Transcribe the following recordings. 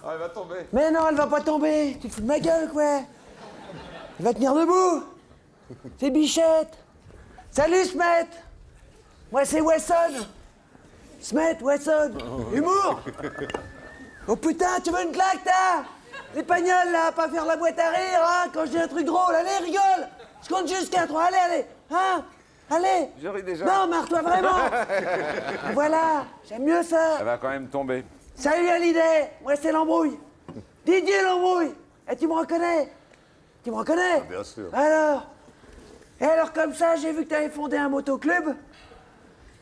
Ah, elle va tomber. Mais non, elle va pas tomber. Tu te fous de ma gueule, quoi. Elle va tenir debout. C'est Bichette. Salut, Smet. Moi, c'est Wesson. Smet, Wesson. Humour. Oh putain, tu veux une claque, t'as? Les pagnoles, là, pas faire la boîte à rire, hein, quand je dis un truc drôle. Allez, rigole. Je compte jusqu'à 3. Allez, allez. Hein? Allez. Je ris déjà. Non, marre-toi vraiment. Voilà, j'aime mieux ça. Elle va quand même tomber. Salut Hallyday, moi c'est l'embrouille. Didier l'embrouille. Et tu me reconnais? Tu me reconnais? Bien sûr. Alors? Et alors comme ça, j'ai vu que tu avais fondé un motoclub.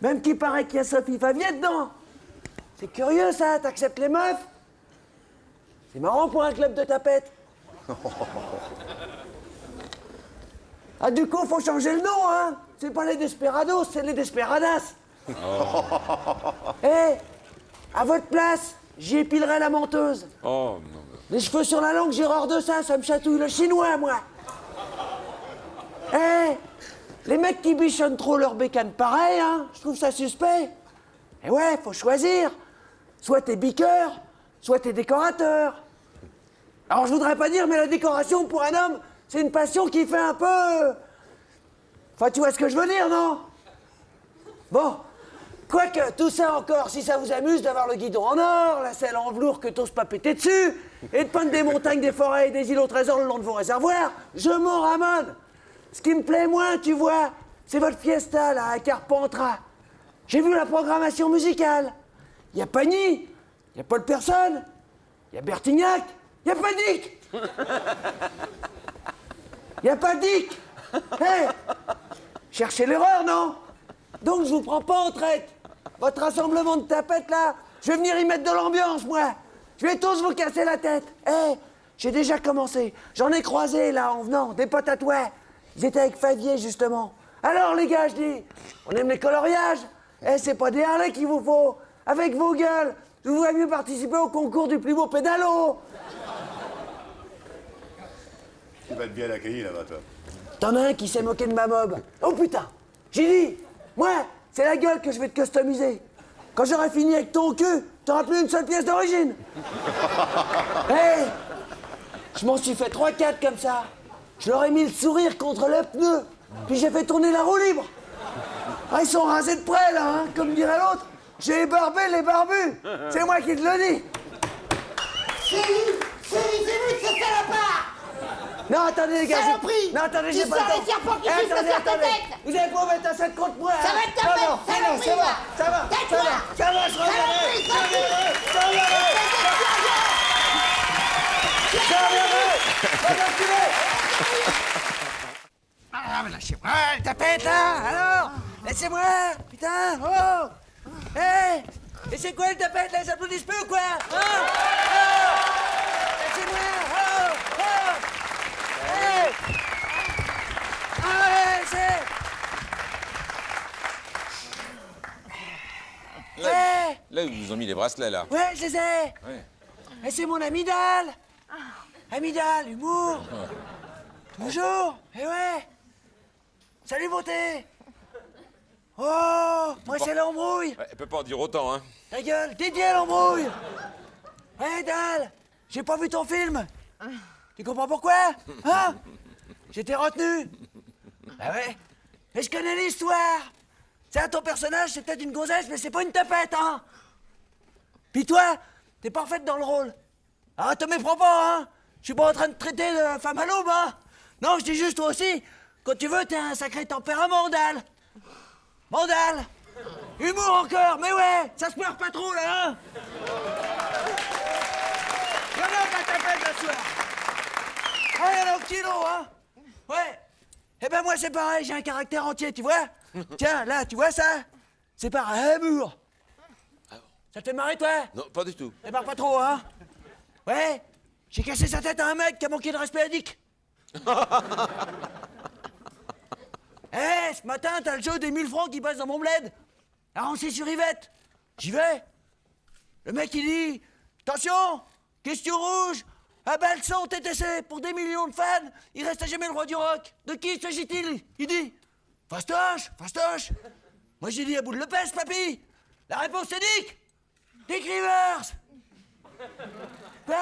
Même qu'il paraît qu'il y a Sophie Favier dedans. C'est curieux ça, t'acceptes les meufs? C'est marrant pour un club de tapettes. Ah du coup, faut changer le nom, hein? C'est pas les Desperados, c'est les Desperadas. Eh, à votre place, j'y épilerai la menteuse. Oh, non. Les cheveux sur la langue, j'ai horreur de ça, ça me chatouille le chinois, moi. Eh, les mecs qui bichonnent trop leur bécane pareil, hein, je trouve ça suspect. Eh ouais, faut choisir. Soit t'es biqueur, soit t'es décorateur. Alors je voudrais pas dire, mais la décoration pour un homme, c'est une passion qui fait un peu... Enfin, tu vois ce que je veux dire, non? Bon, quoique, tout ça encore, si ça vous amuse d'avoir le guidon en or, la selle en velours que t'oses pas péter dessus, et de peindre des montagnes, des forêts et des îles au trésor le long de vos réservoirs, je m'en ramone. Ce qui me plaît moins, tu vois, c'est votre fiesta, là, à Carpentras. J'ai vu la programmation musicale. Il y a Pagny, il y a Paul Personne, il y a Bertignac, il y a pas Dick. Il y a pas Dick. Hé, cherchez l'erreur, non? Donc je vous prends pas en traite. Votre rassemblement de tapettes, là, je vais venir y mettre de l'ambiance, moi. Je vais tous vous casser la tête. Hé, j'ai déjà commencé. J'en ai croisé, là, en venant, des potes à toi. Ils étaient avec Favier, justement. Alors, les gars, je dis, on aime les coloriages. Eh, c'est pas des Harley qu'il vous faut. Avec vos gueules, je voudrais mieux participer au concours du plus beau pédalo. Tu vas être bien accueilli là-bas, toi. T'en as un qui s'est moqué de ma mob. Oh putain, j'ai dit, moi, c'est la gueule que je vais te customiser. Quand j'aurai fini avec ton cul, t'auras plus une seule pièce d'origine. Hé, je m'en suis fait 3-4 comme ça. Je leur ai mis le sourire contre le pneu, puis j'ai fait tourner la roue libre. Ah, ils sont rasés de près, là, hein, comme dirait l'autre. J'ai ébarbé les barbus. C'est moi qui te le dis. C'est vous, c'est salopard! Non, attendez, les gars. Saloperie! Non, attendez, Tu j'ai pas sens le temps. les serpents qui Eh, glissent attendez, sur ta attendez. tête! Vous allez pas mettre un set contre moi, Ça hein. va être ta Non, non, tête, non, non, saloperie, là. ça va, Tais-toi. je reviendrai, Saloperie, je reviendrai. Ah, mais lâchez-moi, le tapette, là. Alors, laissez-moi. Putain, oh. Hé, et c'est quoi le tapette, là? Ils applaudissent plus ou quoi? Oh, laissez-moi, oh, oh. Hé. Ah, ouais, c'est... Là, ils vous ont mis les bracelets, là. Ouais, je les ai. Ouais. Et c'est mon Amidal. Amidal, humour. Toujours. Et ouais. Salut, beauté. Oh, moi, c'est l'embrouille. Ouais, elle peut pas en dire autant, hein. Ta gueule, Didier l'embrouille. Ouais, Dal, j'ai pas vu ton film. Tu comprends pourquoi? Hein? J'étais retenu. Bah ouais. Mais je connais l'histoire. C'est ton personnage, c'est peut-être une gonzesse, mais c'est pas une tapette, hein? Puis toi, t'es parfaite dans le rôle. Ah, te méprends pas, hein? Je suis pas en train de traiter de femme à l'aube, hein? Non, je dis juste, toi aussi, quand tu veux, t'es un sacré tempérament, Mandal. Mandal. Humour encore, mais ouais, ça se meurt pas trop, là, hein? Voilà ta tapette, la soir. Ah, y'en a au kilo, hein? Ouais. Eh ben moi, c'est pareil, j'ai un caractère entier, tu vois? Tiens, là, tu vois ça? C'est par amour. Ça te fait marrer, toi? Non, pas du tout. Eh ben, pas trop, hein? Ouais, j'ai cassé sa tête à un mec qui a manqué de respect à Dick. Eh, ce matin, t'as le jeu des 1000 francs qui passe dans mon bled. Avancé sur Yvette. J'y vais. Le mec, il dit, attention, question rouge, à balle son TTC pour des millions de fans, il reste à jamais le roi du rock. De qui s'agit-il? Il dit, fastoche, fastoche. Moi, j'ai dit à bout de le pèse, papy. La réponse, c'est Dick. Dick Rivers. Quoi?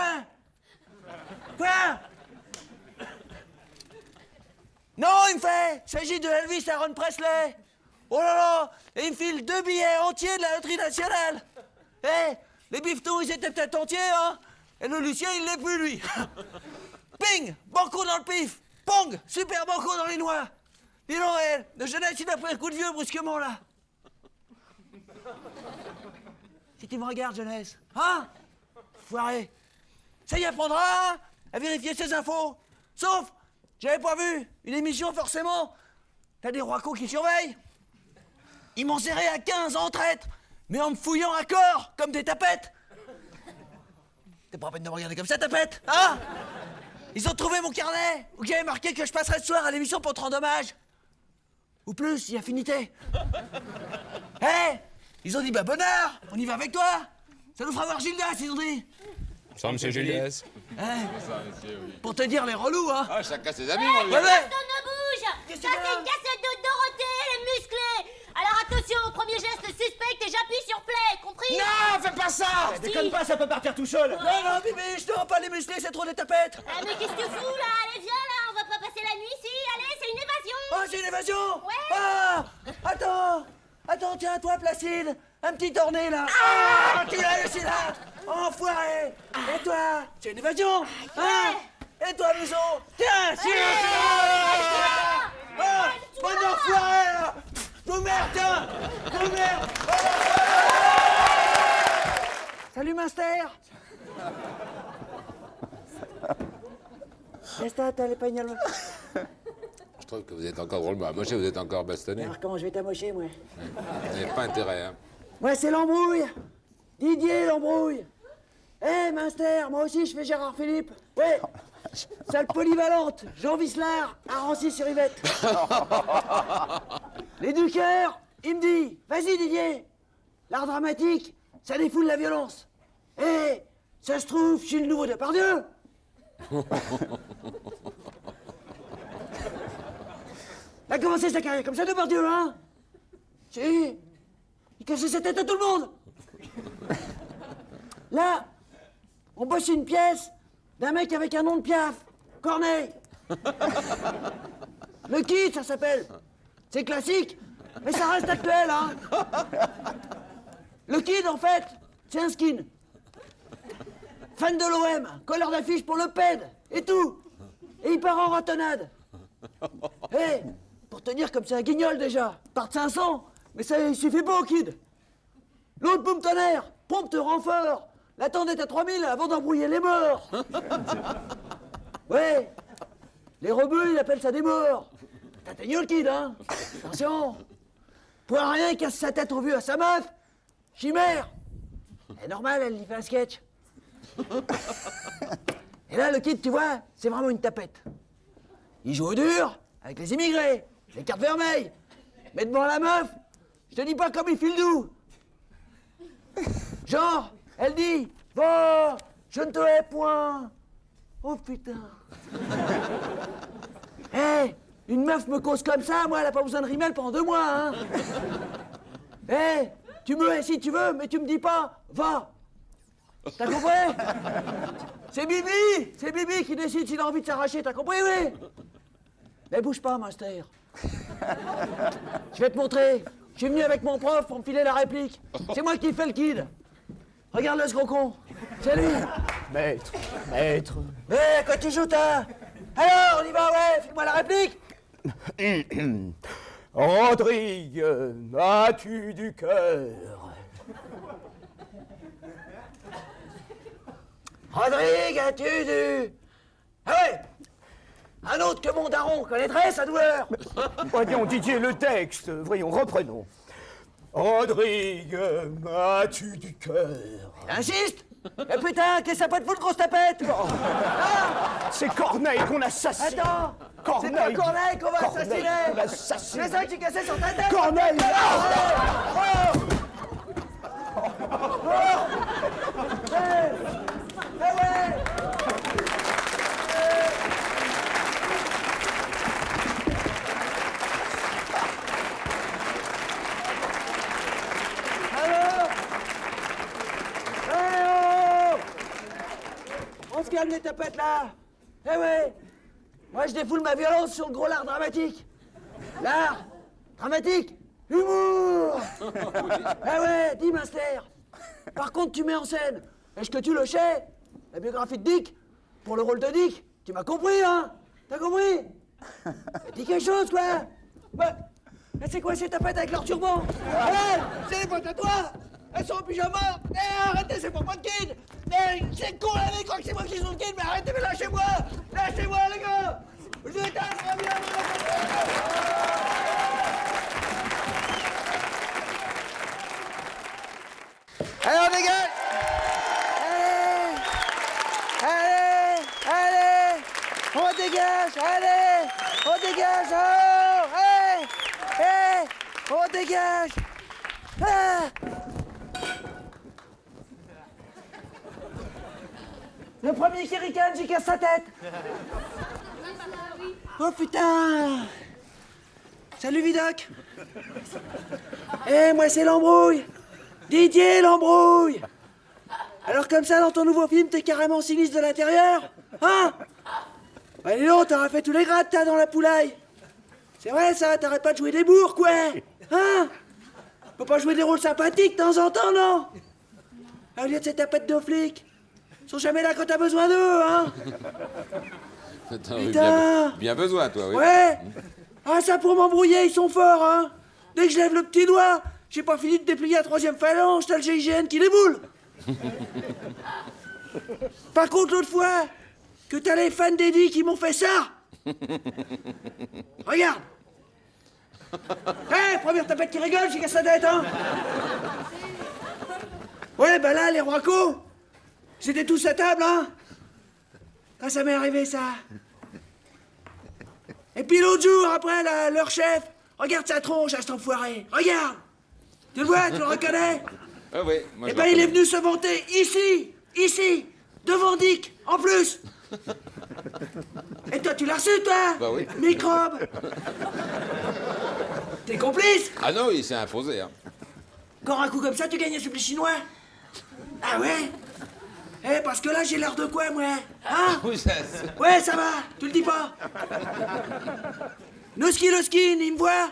il me fait, il s'agit de Elvis Aaron Presley. Oh là là, et il me file 2 billets entiers de la loterie nationale. Eh, les bifetons, ils étaient peut-être entiers, hein. Et le Lucien, il l'est plus, lui. Ping, banco dans le pif. Pong, super banco dans les noix. Dis donc, le jeunesse, il a pris un coup de vieux brusquement, là. Si tu me regardes, jeunesse, hein? Foiré. Ça y apprendra, hein, à vérifier ses infos. Sauf, j'avais pas vu une émission, forcément. T'as des roicos qui surveillent. Ils m'ont serré à 15 en traître, mais en me fouillant à corps, comme des tapettes. T'es pas à peine de me regarder comme ça, tapette, hein? Ils ont trouvé mon carnet, où j'avais marqué que je passerais ce soir à l'émission pour te rendre hommage. Ou plus, si affinité. Hé, ils ont dit, bah bonheur, on y va avec toi. Ça nous fera voir Gildas, ils ont dit. Ça, monsieur Gildas. Pour te dire les relous, hein. Ah, chacun ses amis, mon vieux. Ouais, ouais. Personne ne bouge. Ça, Qu'est-ce c'est qu'il y a une cassette de Dorothée, les musclés. Alors attention, au premier geste suspect et j'appuie sur play, compris? Non, fais pas ça. Déconne pas, ça peut partir tout seul. Non, non, Bibi, je ne pas les musclés, c'est trop des tapettes. Ah, mais qu'est-ce que tu fous, là? Allez, viens, là, on va pas passer la nuit ici. Allez, c'est une évasion. Oh, c'est une évasion. Ouais. Ah, attends, tiens, toi, Placide, un petit orné, là. Ah, tu l'as laissé là. Enfoiré. Et toi, c'est une évasion. Hein? Et toi, Muson, tiens, Ah, bon enfoiré, là. Vous merde, tiens. Vous merde. Salut, Master. Resta, t'as les pagnoles. Je trouve que vous êtes encore drôlement amoché, vous êtes encore bastonné. Alors comment je vais t'amocher, moi? Vous n'avez pas intérêt, hein. Moi, c'est l'embrouille. Didier, l'embrouille. Eh, Minster, moi aussi, je fais Gérard Philippe. Ouais. Salle polyvalente, Jean Vislar, à Rancy-sur-Yvette. Les deux cœurs, il me dit, vas-y, Didier. L'art dramatique, ça défoule la violence. Eh, ça se trouve, je suis le nouveau Depardieu. Il a commencé sa carrière comme ça, Depardieu, hein? Si. Il cassait sa tête à tout le monde. Là, on bosse une pièce d'un mec avec un nom de Piaf, Corneille. Le Kid, ça s'appelle. C'est classique, mais ça reste actuel, hein. Le Kid, en fait, c'est un skin. Fan de l'OM, colleur d'affiche pour le PED, et tout. Et il part en ratonnade. Hé, pour te dire comme c'est un guignol déjà, part de 500, mais ça il suffit pas au Kid. L'autre boum tonnerre, pompe te renfort. L'attendait à 3000 avant d'embrouiller les morts. Ouais, les rebeux, ils appellent ça des morts. T'as le Kid, hein. Attention. Pour un rien, il casse sa tête au vieux à sa meuf. Chimère. C'est normal, elle lui fait un sketch. Et là, le Kid, tu vois, c'est vraiment une tapette. Il joue au dur, avec les immigrés, les cartes vermeilles. Mais devant la meuf, je te dis pas comme il file doux. Genre, elle dit, va, je ne te hais point. Oh putain. Hé, une meuf me cause comme ça, moi, elle a pas besoin de rimel pendant 2 mois, hein. Hé, tu me hais si tu veux, mais tu me dis pas, va. T'as compris? C'est Bibi qui décide s'il a envie de s'arracher, t'as compris, oui? Mais bouge pas, Master. Je vais te montrer. Je suis venu avec mon prof pour me filer la réplique. C'est moi qui fais le Kid. Regarde-le, ce gros con. C'est lui. Maître. À quoi tu joues, toi? Alors, on y va, ouais, file-moi la réplique. Rodrigue, as-tu du cœur? Rodrigue, as-tu du... Ah ouais. Un autre que mon daron connaîtrait sa douleur. Voyons, Didier, le texte. Voyons, reprenons. Rodrigue, as-tu du cœur? Insiste. Mais putain, qu'est-ce que ça peut te foutre, grosse tapette? C'est Corneille qu'on assassine. Attends. C'est pas Corneille qu'on va assassiner. On l'assassine. C'est ça que tu cassais sur ta tête. Corneille. On se calme les tapettes là. Eh ouais. Moi, je défoule ma violence sur le gros lard dramatique. L'art dramatique, humour. Ah ouais, dis Master. Par contre, tu mets en scène. Est-ce que tu le sais? La biographie de Dick, pour le rôle de Dick. Tu m'as compris, hein? T'as compris? Dis quelque chose, quoi. Ouais. Mais c'est quoi ces tapettes avec leur turban? C'est les potes à toi. Elles sont en pyjama. Arrêtez, c'est pour pas de kid. C'est con, là, les croient que c'est moi qui suis le kid, mais arrêtez, mais lâchez-moi. Lâchez-moi, les gars. Je t'aime, reviens. Allez, on dégage. Allez, on dégage, allez, on dégage, oh, on dégage. Le premier qui ricane, j'y casse sa tête. Oh putain. Salut Vidocq. Moi c'est l'embrouille. Didier l'embrouille. Alors comme ça, dans ton nouveau film, t'es carrément sinistre de l'intérieur? Hein? Bah dis donc, t'auras fait tous les grades, t'as, dans la poulaille. C'est vrai ça, t'arrêtes pas de jouer des bourres, quoi. Hein? Faut pas jouer des rôles sympathiques de temps en temps, non? Au lieu de ces tapettes de flics. Ils sont jamais là quand t'as besoin d'eux, hein? Attends, oui, Putain. bien besoin, toi, oui. Ouais. Ah, ça pour m'embrouiller, ils sont forts, hein? Dès que je lève le petit doigt, j'ai pas fini de déplier la troisième phalange, t'as le GIGN qui déboule. Par contre, l'autre fois, que t'as les fans d'Eddie qui m'ont fait ça. Regarde. Première tapette qui rigole, j'ai cassé la tête, hein. Ouais, bah là, les roicos, c'était tous à table, hein. Ah, ça m'est arrivé, ça. Et puis l'autre jour, après, leur chef, regarde sa tronche à cet enfoiré. Regarde. Tu le vois, tu le reconnais? Ah oui, moi Eh je ben, le il est reconnais. venu se vanter ici, devant Dick, en plus. Et toi, tu l'as reçu, toi? Bah oui. Microbe. T'es complice? Ah non, il s'est imposé, hein. Encore un coup comme ça, tu gagnes un supplice chinois? Ah ouais? Parce que là, j'ai l'air de quoi, moi? Hein? Oui, ça... Ouais, ça va, tu le dis pas. Noski Loskin, il me voit,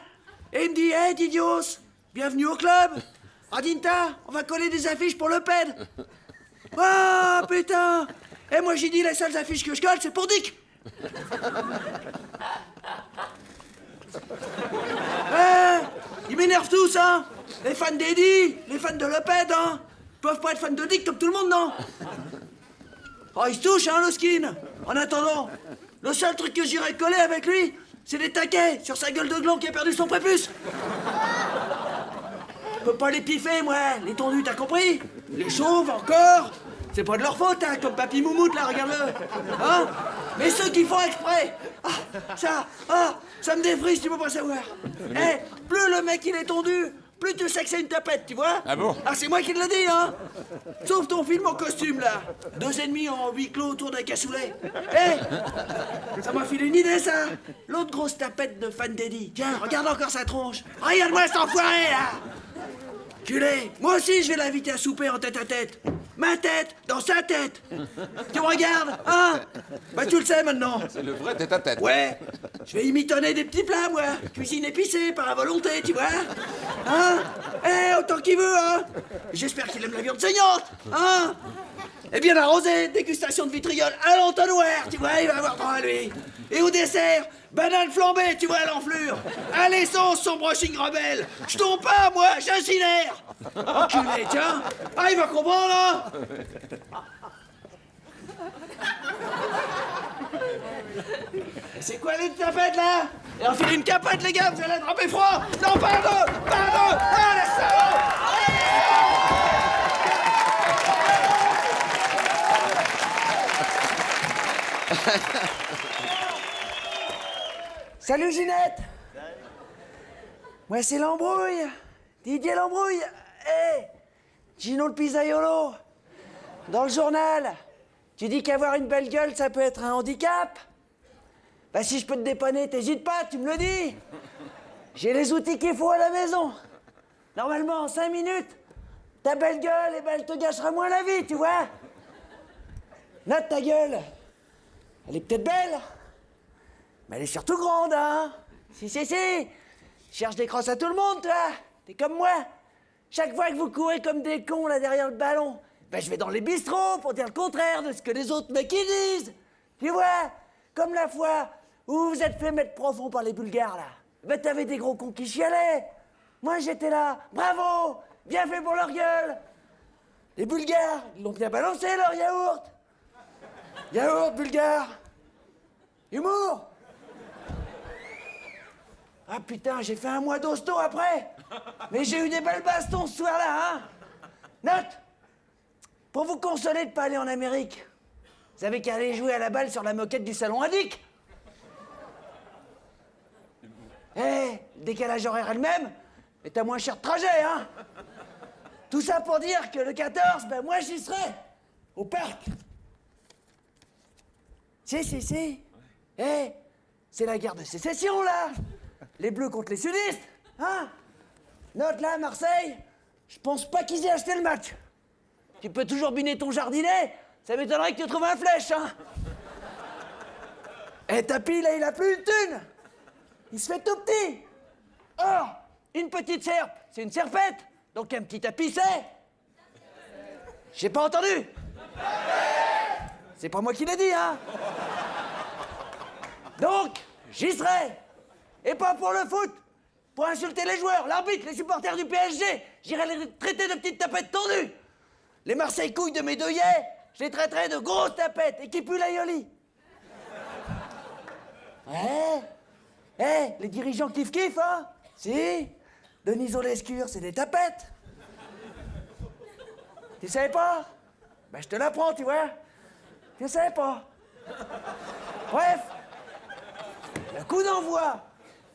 et il me dit, hey, Didios, bienvenue au club. Adinta, on va coller des affiches pour le PED. Oh, putain. Et moi, j'ai dit, les seules affiches que je colle, c'est pour Dick. Ils m'énervent tous, hein. Les fans d'Eddie, les fans de Le Pen, hein. Ils peuvent pas être fans de Dick comme tout le monde, non? Oh, il se touche, hein, Loskin. En attendant, le seul truc que j'irai coller avec lui, c'est des taquets sur sa gueule de gland qui a perdu son prépuce. Je peux pas les piffer, moi, les tondus, t'as compris? Les chauves, encore. C'est pas de leur faute, hein, comme Papy Moumoute, là, regarde-le. Hein? Mais ceux qui font exprès. Ça me défrise, tu peux pas savoir. Plus le mec, il est tondu, plus tu sais que c'est une tapette, tu vois? Ah bon? Ah, c'est moi qui te le dis, hein? Sauf ton film en costume, là. 2 ennemis en huis clos autour d'un cassoulet. Ça m'a filé une idée, ça. L'autre grosse tapette de fan d'Eddie. Tiens, regarde encore sa tronche. Regarde-moi cet enfoiré, là. Culé, moi aussi, je vais l'inviter à souper en tête-à-tête. Ma tête dans sa tête. Tu me regardes, hein? Bah, tu le sais maintenant. C'est le vrai tête-à-tête. Ouais, je vais y mitonner des petits plats, moi. Cuisine épicée, par la volonté, tu vois. Hein? Autant qu'il veut, hein. J'espère qu'il aime la viande saignante, hein. Et bien arrosé, dégustation de vitriol à l'entonnoir, tu vois, il va avoir droit à lui. Et au dessert, banane flambée, tu vois, à l'enflure. À l'essence, son brushing rebelle. Je tombe pas, moi, j'incinère. Enculé, tiens. Ah, il va comprendre, hein. C'est quoi les tapettes, là? Et enfilez une capette, les gars, vous allez attraper froid. Non, pardon. Ah, les salauds. Salut Ginette. Moi c'est l'embrouille. Didier l'embrouille. Gino le pizzaiolo. Dans le journal, tu dis qu'avoir une belle gueule, ça peut être un handicap. Bah si je peux te dépanner, t'hésites pas, tu me le dis. J'ai les outils qu'il faut à la maison. Normalement, en 5 minutes, ta belle gueule, eh ben, elle te gâchera moins la vie, tu vois. Note ta gueule. Elle est peut-être belle, Mais elle est surtout grande, hein. Si. Cherche des crosses à tout le monde, toi. T'es comme moi. Chaque fois que vous courez comme des cons là derrière le ballon, ben je vais dans les bistrots pour dire le contraire de ce que les autres mecs ils disent. Tu vois, comme la fois où vous vous êtes fait mettre profond par les Bulgares, là. Ben t'avais des gros cons qui chialaient. Moi j'étais là, bravo, bien fait pour leur gueule. Les Bulgares, ils l'ont bien balancé leur yaourt. Yaourt bulgare. Humour. Ah putain, j'ai fait un mois d'hosto après. Mais j'ai eu des belles bastons ce soir-là, hein. Note, pour vous consoler de pas aller en Amérique, vous avez qu'à aller jouer à la balle sur la moquette du salon indique. Eh, le décalage horaire est le même, mais t'as moins cher de trajet, hein. Tout ça pour dire que le 14, ben moi j'y serai, au parc. Si. Eh, c'est la guerre de sécession, là. Les bleus contre les sudistes, hein. Note là, Marseille, je pense pas qu'ils aient acheté le match. Tu peux toujours biner ton jardinet, ça m'étonnerait que tu trouves un flèche, hein. Eh, Tapi, là, il a plus une thune. Il se fait tout petit. Or, une petite serpe, c'est une serpette. Donc un petit tapis, c'est... J'ai pas entendu. C'est pas moi qui l'ai dit, hein. Donc, j'y serai. Et pas pour le foot. Pour insulter les joueurs, l'arbitre, les supporters du PSG. J'irai les traiter de petites tapettes tendues. Les Marseille couilles de mes deuillets, je les traiterai de grosses tapettes et qui puent l'aïoli. Les dirigeants kiff, hein. Si. Denis Lescure, c'est des tapettes. Tu savais pas? Ben, je te l'apprends, tu vois. Tu savais pas. Bref, le coup d'envoi,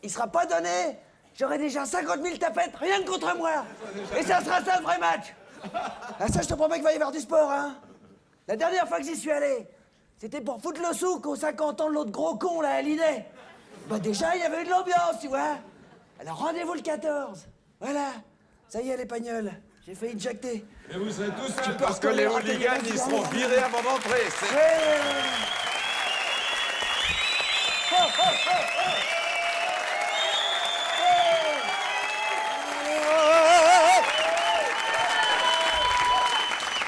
il sera pas donné. J'aurai déjà 50 000 tapettes, rien que contre moi. Et ça sera ça le vrai match. Ah, ça, je te promets qu'il va y avoir du sport, hein. La dernière fois que j'y suis allé, c'était pour foutre le souk aux 50 ans de l'autre gros con, là, à l'idée. Bah déjà, il y avait eu de l'ambiance, tu vois. Alors rendez-vous le 14. Voilà. Ça y est, les pagnols. J'ai failli te jacter. Et vous serez tous seuls peux parce que les reconnaître hooligans, intégralement ils seront virés avant d'entrer. C'est-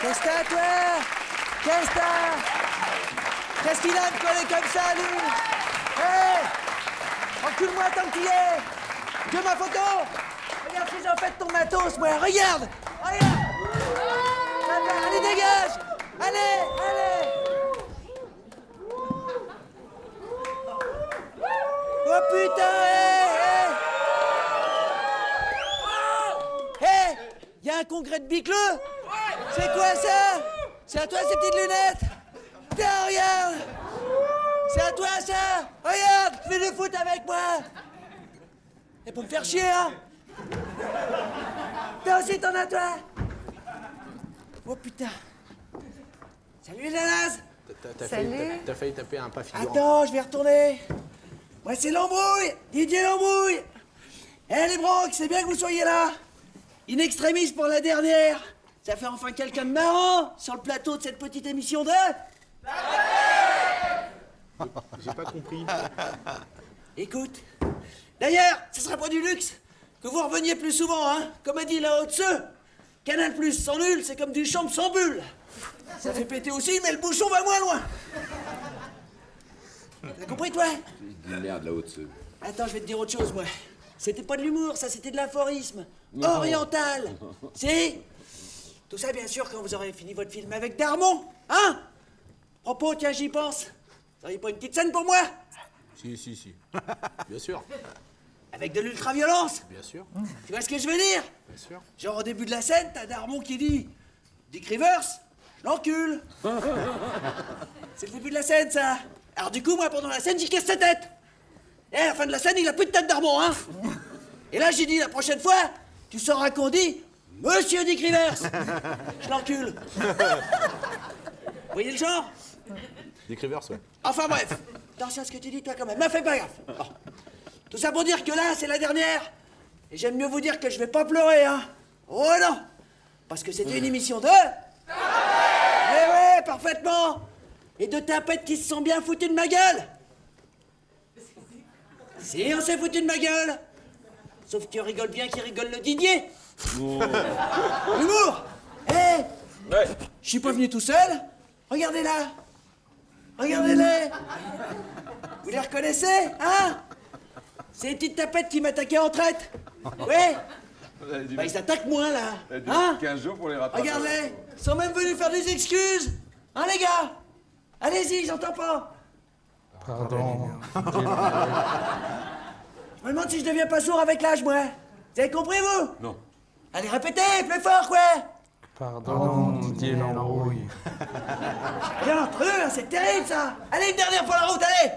Qu'est-ce que t'as, toi? Qu'est-ce que t'as? Qu'est-ce qu'il a de coller comme ça, lui? Hé! Encule-moi tant que tu y es! Tu veux ma photo? Regarde si j'en fais de ton matos, moi! Regarde! Regarde! Allez, dégage! Allez! Oh putain! Hé! Y a un congrès de Bicleux? C'est quoi ça? C'est à toi ces petites lunettes? Tiens, regarde! C'est à toi ça? Regarde, fais du foot avec moi! Et pour me faire chier, hein? Toi aussi t'en as, toi? Oh putain! Salut les nazes! T'as failli taper un pas figurant. Attends, je vais retourner. Moi c'est l'embrouille, Didier l'embrouille. Eh les brocs, c'est bien que vous soyez là. In extremis pour la dernière. Ça fait enfin quelqu'un de marrant sur le plateau de cette petite émission de... J'ai pas compris. Écoute, d'ailleurs, ce serait pas du luxe que vous reveniez plus souvent, hein. Comme a dit la haute Seu, Canal Plus sans nul, c'est comme du champ sans bulle. Ça fait péter aussi, mais le bouchon va moins loin. T'as compris, toi? Une merde, la haute. Attends, je vais te dire autre chose, moi. C'était pas de l'humour, ça, c'était de l'aphorisme. Oriental. Si? Tout ça, bien sûr, quand vous aurez fini votre film avec Darmon. Hein? Propos, tiens, j'y pense. Vous auriez pas une petite scène pour moi? Si. Bien sûr. Avec de l'ultra-violence? Bien sûr. Tu vois ce que je veux dire? Bien sûr. Genre, au début de la scène, t'as Darmon qui dit Dick Rivers, je l'encule. C'est le début de la scène, ça. Alors, du coup, moi, pendant la scène, j'y casse sa tête. Et à la fin de la scène, il a plus de tête Darmon, hein. Et là, j'ai dit, la prochaine fois, tu sauras qu'on dit Monsieur Dick Rivers. Je l'encule. Vous voyez le genre? Dick Rivers, ouais. Enfin bref, attention à ce que tu dis, toi, quand même. Mais fais pas gaffe. Bon. Tout ça pour dire que là, c'est la dernière. Et j'aime mieux vous dire que je vais pas pleurer, hein. Oh non. Parce que c'était une émission de... Eh ouais, parfaitement. Et de tapettes qui se sont bien foutues de ma gueule. Si, on s'est foutu de ma gueule. Sauf que rigole bien qui rigole le Didier. L'humour. Je suis pas venu tout seul. Regardez là. Regardez-les. Vous les reconnaissez, hein? C'est les petites tapettes qui m'attaquaient en traite. Oui. Bah, ils s'attaquent moins, là. Hein? 15 jours pour les rattraper. Regarde-les. Ils sont même venus faire des excuses. Hein, les gars? Allez-y, j'entends pas. Pardon. Je me demande si je deviens pas sourd avec l'âge, moi. Vous avez compris, vous? Non. Allez, répétez, plus fort, quoi. Pardon, Didier l'embrouille. Rien entre eux, hein, c'est terrible, ça. Allez, une dernière pour la route, allez.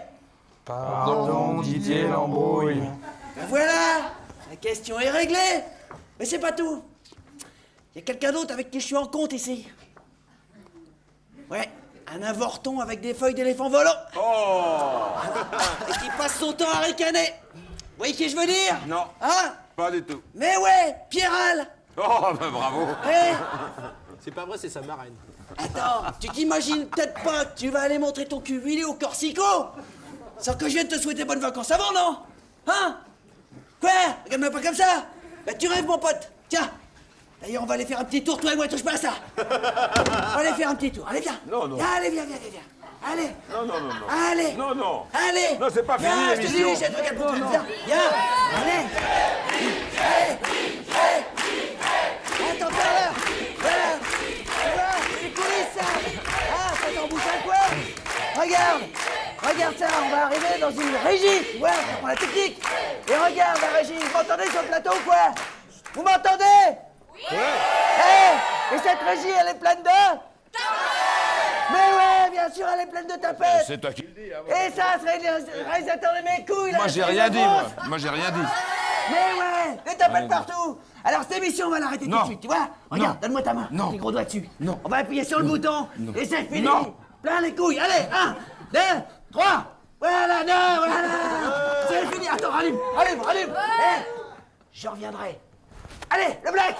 Pardon, Didier l'embrouille. Ben voilà, la question est réglée. Mais c'est pas tout. Il y a quelqu'un d'autre avec qui je suis en compte ici. Ouais, un avorton avec des feuilles d'éléphant volant. Oh. Et qui passe son temps à ricaner. Vous voyez qui je veux dire? Non. Hein? Pas du tout. Mais ouais, Pierral. Oh, ben bravo. Hé, C'est pas vrai, c'est sa marraine. attends, tu t'imagines peut-être pas que tu vas aller montrer ton cul huilé au Corsico sans que je vienne te souhaiter bonnes vacances avant, non? Hein? Quoi? Regarde-moi pas comme ça. Bah tu rêves, mon pote. Tiens. D'ailleurs, on va aller faire un petit tour, toi et moi, touche pas à ça. On va aller faire un petit tour. Allez, viens. Non, non. Allez, viens. Allez. Non, non, non, non. Allez. Non, non. Allez. Non, c'est pas fini, Viens, je te dis, l'émission. je te regarde pour toi. Viens. Allez. Allez. Attends, par là. Voilà. Tu vois, c'est les coulisses, ça. Ah, ça t'en bouge un coin. Regarde ça, on va arriver dans une régie. Tu vois, on prend la technique. Et regarde la régie. Vous m'entendez sur le plateau ou quoi? Vous m'entendez? Oui. Et cette régie, elle est pleine de... Mais ouais, bien sûr, elle est pleine de tapettes. C'est toi qui le dis, hein. Et ça, c'est le réalisateur de mes couilles, là. Moi, j'ai c'est rien la dit, grosse. moi. Moi, j'ai rien dit. Mais ouais, les tapettes partout. Alors, cette émission, on va l'arrêter tout Non. de suite, tu vois? Regarde, donne-moi ta main. Non. Tes gros doigts dessus. Non. On va appuyer sur le bouton. Et c'est fini. Non. Plein les couilles. Allez, 1, 2, 3. Voilà, non, voilà. C'est fini. Attends, rallume. Je reviendrai. Allez, le black.